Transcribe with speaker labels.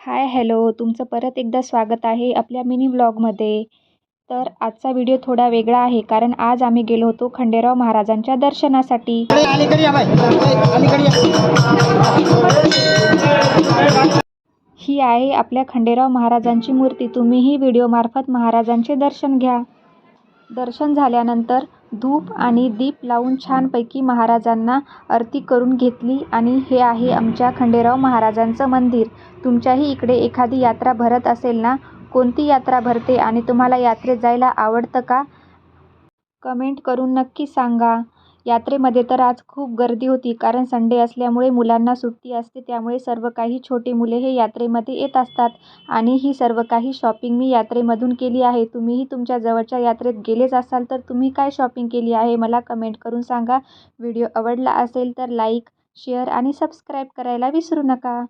Speaker 1: Hi hello तुमचं परत एकदा स्वागत आहे आपल्या मिनी ब्लॉगमध्ये. तर आजचा व्हिडिओ थोडा वेगळा आहे कारण आज आम्ही गेलो होतो खंडेराव महाराजांच्या दर्शनासाठी. ही आहे आपल्या खंडेराव महाराजांची मूर्ती. तुम्हीही व्हिडिओमार्फत महाराजांचे दर्शन घ्या. दर्शन झाल्यानंतर धूप आणि दीप लावून छानपैकी महाराजांना आरती करून घेतली. आणि हे आहे आमच्या खंडेराव महाराजांचं मंदिर. तुमच्याही इकडे एखादी यात्रा भरत असेल ना? कोणती यात्रा भरते आणि तुम्हाला यात्रेत जायला आवडतं का? कमेंट करून नक्की सांगा. यात्रेमध्ये तर आज खूप गर्दी होती कारण संडे असल्यामुळे मुलांना सुट्टी असते, त्यामुळे सर्व काही छोटे मुले हे यात्रेमध्ये येत असतात. आणि ही सर्व काही शॉपिंग मी यात्रेमधून केली आहे. तुम्हीही तुमच्या जवळच्या यात्रेत गेलेच असाल तर तुम्ही काय शॉपिंग केली आहे मला कमेंट करून सांगा. व्हिडिओ आवडला असेल तर लाईक, शेअर आणि सबस्क्राईब करायला विसरू नका.